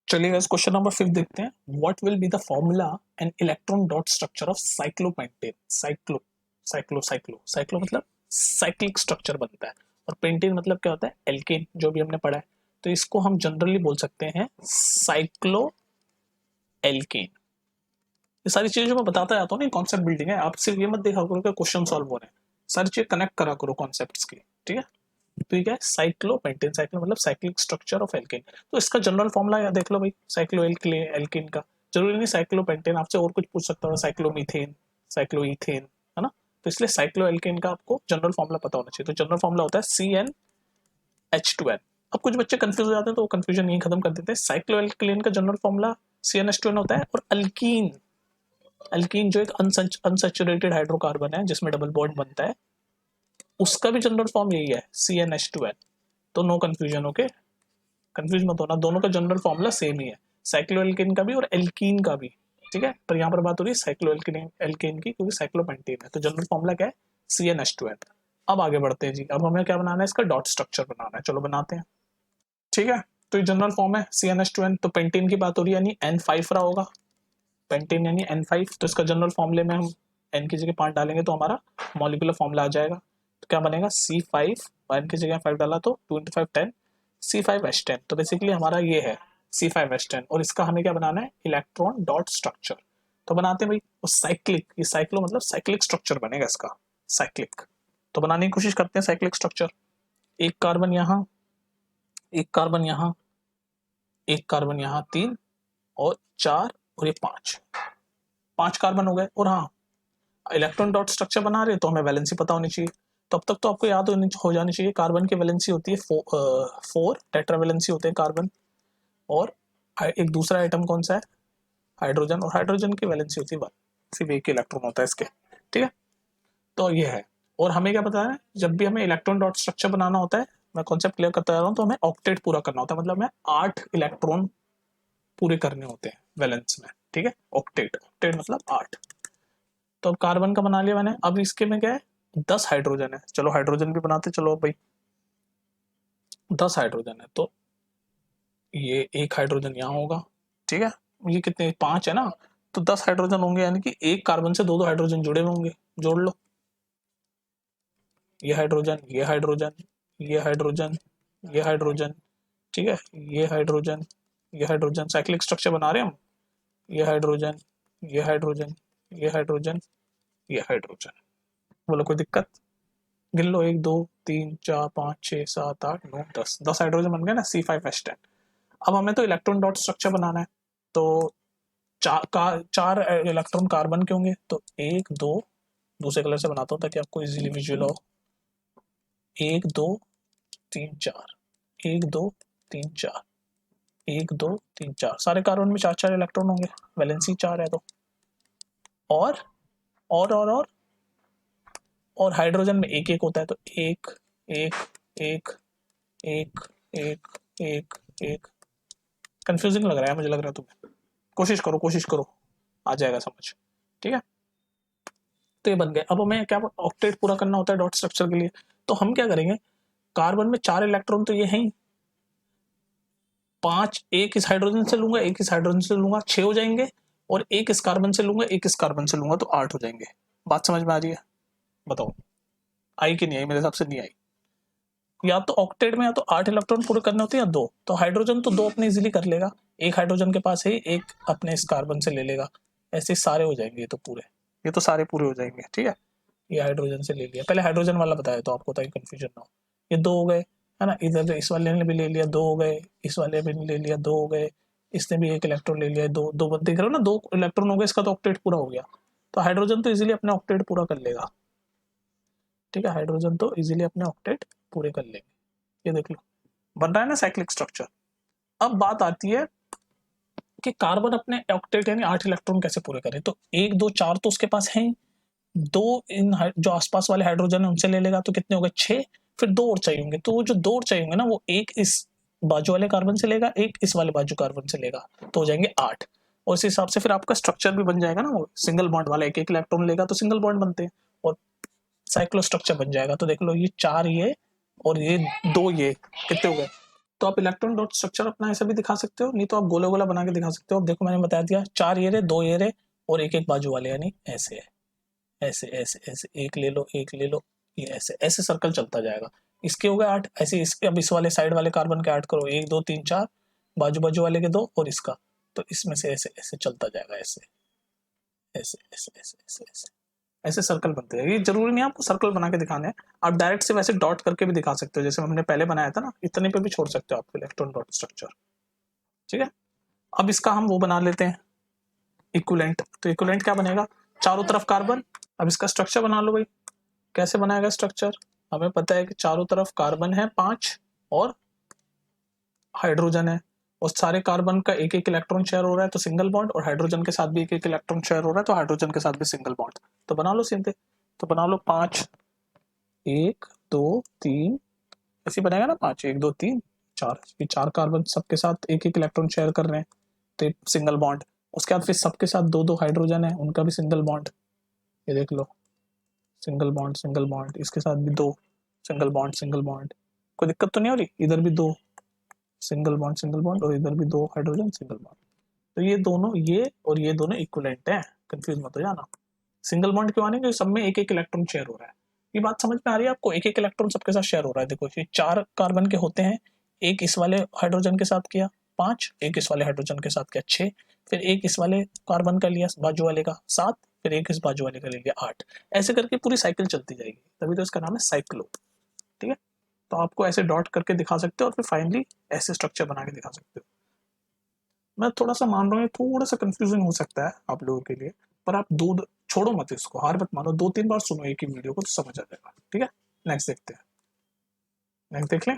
चलिए guys question number 5 देखते हैं. What will be the formula and electron dot structure of cyclopentane. Cyclo मतलब cyclic structure बनता है, और पेंटेन मतलब क्या होता है, एल्केन, जो भी हमने पढ़ा है. तो इसको हम जनरली बोल सकते हैं साइक्लो एल्केन. ये सारी चीजें जो मैं बताता जाता हूँ ना, कॉन्सेप्ट बिल्डिंग है. आप सिर्फ ये मत देखा करो कि क्वेश्चन सॉल्व हो रहे हैं, सारी चीजें कनेक्ट करा करो कॉन्सेप्ट्स की. ठीक है, तो ये है साइक्लोपेंटेन. साइक्लो मतलब साइक्लिक स्ट्रक्चर ऑफ एल्केन. तो इसका जनरल फॉर्मूला या देख लो भाई, साइक्लो एल्केन का. जरूरी नहीं साइक्लोपेंटेन, आपसे और कुछ पूछ सकता है, साइक्लोमीथेन, साइक्लोईथेन, है ना. तो इसलिए साइक्लो एल्केन का आपको जनरल फॉर्मूला पता होना चाहिए. तो जनरल फॉर्मूला होता है CnH2n. अब कुछ बच्चे कंफ्यूज हो जाते हैं, तो वो कंफ्यूजन यही खत्म कर देते हैं. साइक्लो एल्केन का जनरल फॉर्मूला CnH2n होता है. और अल्कीन, अल्कीन जो एक अनसैचुरेटेड हाइड्रोकार्बन है जिसमें डबल बॉन्ड बनता है, उसका भी जनरल फॉर्म यही है CnH2n. तो नो कंफ्यूजन. ओके, कंफ्यूज मत होना, दोनों का जनरल फॉर्मूला सेम ही है, साइक्लोएल्केन का भी और एल्कीन का भी. ठीक है, पर यहाँ पर बात हो रही है साइक्लोएल्केन की, क्योंकि साइक्लोपेंटेन है. तो जनरल फॉर्मूला क्या है, CnH2n. अब आगे बढ़ते हैं जी. अब हमें क्या बनाना है, इसका डॉट स्ट्रक्चर बनाना है. चलो बनाते हैं. ठीक है, तो ये जनरल फॉर्म है CnH2n. तो पेंटेन की बात हो रही है, यानी N5 रहा होगा. पेंटेन यानी N5. तो इसका जनरल फॉर्मूले में हम N की जगह 5 डालेंगे तो हमारा मॉलिक्यूलर फॉर्मूला आ जाएगा. तो क्या बनेगा, C5, N की जगह 5 डाला तो 2 × 5 10, C5H10. तो बेसिकली हमारा ये है C5H10. और इसका हमें क्या बनाना है, इलेक्ट्रॉन डॉट स्ट्रक्चर. तो बनाते हैं भाई. और साइक्लिक, ये साइक्लो मतलब साइक्लिक स्ट्रक्चर बनेगा इसका, साइक्लिक. तो बनाने की कोशिश करते हैं साइक्लिक स्ट्रक्चर. एक कार्बन यहाँ, एक कार्बन यहाँ, एक कार्बन यहाँ, 3 और 4 और ये 5 कार्बन हो गए. और हाँ, इलेक्ट्रॉन डॉट स्ट्रक्चर बना रहे तो हमें वैलेंसी पता होनी चाहिए. तब तक तो आपको याद हो जानी चाहिए, कार्बन की वैलेंसी होती है 4 टेट्रा वैलेंसी होते हैं कार्बन. और एक दूसरा आइटम कौन सा है, हाइड्रोजन. और हाइड्रोजन की वैलेंसी होती है 1, सिर्फ एक इलेक्ट्रॉन होता है इसके. ठीक है, तो ये है. और हमें क्या पता है, जब भी हमें इलेक्ट्रॉन डॉट स्ट्रक्चर बनाना होता है, मैं कॉन्सेप्ट क्लियर करता जा रहा हूँ, तो हमें ऑक्टेट पूरा करना होता है. मतलब हमें 8 इलेक्ट्रॉन पूरे करने होते हैं वैलेंस में. ठीक है, ऑक्टेट, ऑक्टेट मतलब 8. तो अब कार्बन का बना लिया मैंने. अब इसके में क्या है, 10 हाइड्रोजन है. चलो हाइड्रोजन भी बनाते चलो भाई. 10 हाइड्रोजन है, तो ये एक हाइड्रोजन यहाँ होगा. ठीक है, ये कितने, 5 है ना. तो 10 हाइड्रोजन होंगे, यानी कि एक कार्बन से 2 हाइड्रोजन जुड़े हुए होंगे. जोड़ लो, ये हाइड्रोजन, ये हाइड्रोजन, ये हाइड्रोजन, ये हाइड्रोजन. ठीक है, ये हाइड्रोजन, ये हाइड्रोजन. साइक्लिक स्ट्रक्चर बना रहे हैं हम. ये हाइड्रोजन, ये हाइड्रोजन, ये हाइड्रोजन, ये हाइड्रोजन. बोलो कोई दिक्कत, गिन लो, 1 2 3 4 5 6 7 8 9 10. 10 हाइड्रोजन बन गए ना, C5H10. अब हमें तो इलेक्ट्रॉन डॉट स्ट्रक्चर बनाना है. तो चार इलेक्ट्रॉन कार्बन के होंगे. तो 1 2, दूसरे कलर से बनाता हूँ ताकि आपको इजीली विजुअल हो. 1 2 3 4, 1 2 3 4, 1 2 3 4. सारे कार्बन में 4 इलेक्ट्रॉन होंगे, वैलेंसी 4 है. तो और और और और और हाइड्रोजन में एक एक होता है. तो एक एक एक एक एक एक एक. कंफ्यूजिंग लग रहा है मुझे, लग रहा है तुम्हें. कोशिश करो, कोशिश करो, आ जाएगा समझ. ठीक है, तो ये बन गए. अब हमें क्या ऑक्टेट पूरा करना होता है डॉट स्ट्रक्चर के लिए. तो हम क्या करेंगे, कार्बन में 4 इलेक्ट्रॉन तो ये हैं ही, 5 एक इस हाइड्रोजन से लूंगा, एक इस हाइड्रोजन से लूंगा, 6 हो जाएंगे. और एक इस कार्बन से लूंगा, एक इस कार्बन से लूंगा, तो 8 हो जाएंगे. बात समझ में आ रही है, बताओ आई कि नहीं आई. मेरे हिसाब से नहीं आई. या तो ऑक्टेट में या तो 8 इलेक्ट्रॉन पूरे करने होते हैं, या 2. तो हाइड्रोजन तो 2 अपने इजीली कर लेगा, एक हाइड्रोजन के पास है, एक अपने इस कार्बन से ले लेगा. ऐसे सारे हो जाएंगे ये तो पूरे, ये तो सारे पूरे हो जाएंगे. ठीक है, ये हाइड्रोजन से ले लिया. पहले हाइड्रोजन वाला बताया तो आपको, ताकि कंफ्यूजन ना हो. ये 2 हो गए, है ना. इधर इस वाले ने भी ले लिया, 2 हो गए. इस वाले भी ले लिया, 2 हो गए. इसने भी एक इलेक्ट्रॉन ले लिया, 2 2 देख रहे हो ना, 2 इलेक्ट्रॉन हो गए. इसका तो ऑक्टेट पूरा हो गया. तो हाइड्रोजन तो इजीली अपने ऑक्टेट पूरा कर लेगा. ठीक है, हाइड्रोजन तो इजीली अपने ऑक्टेट पूरे कर लेंगे. ये देख लो, बन रहा है ना साइक्लिक स्ट्रक्चर. अब बात आती है कि कार्बन अपने ऑक्टेट यानी 8 इलेक्ट्रॉन कैसे पूरे करे. तो 1 2 4 तो उसके पास है, 2 इन जो आसपास वाले हाइड्रोजन है उनसे ले लेगा. तो कितने हो गए, 6. फिर 2 और चाहिए होंगे. तो वो जो 2 और चाहिए होंगे ना, वो एक इस बाजू वाले कार्बन से लेगा, एक इस वाले बाजू कार्बन से लेगा. तो हो जाएंगे 8. और इस हिसाब से फिर आपका स्ट्रक्चर भी बन जाएगा ना. वो सिंगल बॉन्ड वाला एक एक इलेक्ट्रॉन लेगा तो सिंगल बॉन्ड बनते हैं, और साइक्लो स्ट्रक्चर बन जाएगा. तो देख लो, ये 4 ये और ये 2 ये कितने हो गए, तो आप इलेक्ट्रॉन डॉट स्ट्रक्चर अपना ऐसा भी दिखा सकते हो, नहीं तो आप गोला गोला बना के दिखा सकते हो। अब देखो मैंने बता दिया, 4 ये रहे, 2 ये रहे और एक एक बाजू वाले, यानी ऐसे है, ऐसे ऐसे ऐसे, एक ले लो, एक ले लो, ये ऐसे ऐसे सर्कल चलता जाएगा। इसके हो गए 8, ऐसे इसके, अब इस वाले साइड वाले कार्बन के 8 करो, 1 2 3 4, बाजू बाजू वाले के 2 और इसका, तो इसमें से ऐसे ऐसे चलता जाएगा, ऐसे ऐसे ऐसे ऐसे ऐसे ऐसे ऐसे सर्कल बनते हैं। ये जरूरी नहीं है आपको सर्कल बना के दिखाने हैं, आप डायरेक्ट से वैसे डॉट करके भी दिखा सकते हो, जैसे हमने पहले बनाया था ना, इतने पे भी छोड़ सकते हो आप इलेक्ट्रॉन डॉट स्ट्रक्चर। ठीक है, अब इसका हम वो बना लेते हैं इक्विवेलेंट। तो इक्विवेलेंट क्या बनेगा, चारों तरफ कार्बन। अब इसका स्ट्रक्चर बना लो भाई, कैसे बनाएगा स्ट्रक्चर, हमें पता है कि चारों तरफ कार्बन है 5 और हाइड्रोजन है, और सारे कार्बन का एक एक इलेक्ट्रॉन शेयर हो रहा है तो सिंगल बॉन्ड, और हाइड्रोजन के साथ भी एक एक इलेक्ट्रॉन शेयर हो रहा है तो हाइड्रोजन के साथ भी सिंगल बॉन्ड। तो बना लो सीधे, तो बना लो 5, 1 2 3, ऐसे बनेगा ना 5 1 2 3 4, ये 4 कार्बन सबके साथ एक एक इलेक्ट्रॉन शेयर कर रहे हैं तो सिंगल बॉन्ड। उसके बाद फिर सबके साथ 2 2 हाइड्रोजन है, उनका भी सिंगल बॉन्ड, ये देख लो, सिंगल बॉन्ड सिंगल बॉन्ड, इसके साथ भी 2 सिंगल बॉन्ड सिंगल बॉन्ड, कोई दिक्कत तो नहीं हो रही, इधर भी 2 सिंगल बॉन्ड और इधर भी 2 हाइड्रोजन सिंगल बॉन्ड। तो ये दोनों, ये और ये दोनों इक्विवेलेंट है, कंफ्यूज मत हो जाना। सिंगल बॉन्ड क्यों आने, क्योंकि सब में एक एक इलेक्ट्रॉन शेयर हो रहा है। ये बात समझ में आ रही है आपको, एक एक इलेक्ट्रॉन सबके साथ शेयर हो रहा है। देखो ये 4 कार्बन के होते हैं, एक इस वाले हाइड्रोजन के साथ किया 5, एक इस वाले हाइड्रोजन के साथ किया 6, फिर एक इस वाले कार्बन का लिया बाजू वाले का 7, फिर एक इस बाजू वाले का ले लिया 8, ऐसे करके पूरी साइकिल चलती जाएगी, तभी तो इसका नाम है साइक्लो। ठीक है, तो आपको ऐसे डॉट करके दिखा सकते हो और फिर फाइनली ऐसे स्ट्रक्चर बना के दिखा सकते हो। मैं थोड़ा सा मान रहा हूँ थोड़ा सा कंफ्यूजिंग हो सकता है आप लोगों के लिए, पर आप दो छोड़ो मत इसको, हार मत मानो, 2 3 बार सुनो एक ही वीडियो को तो समझ आ जाएगा। ठीक है, नेक्स्ट देखते हैं, नेक्स्ट देख लें।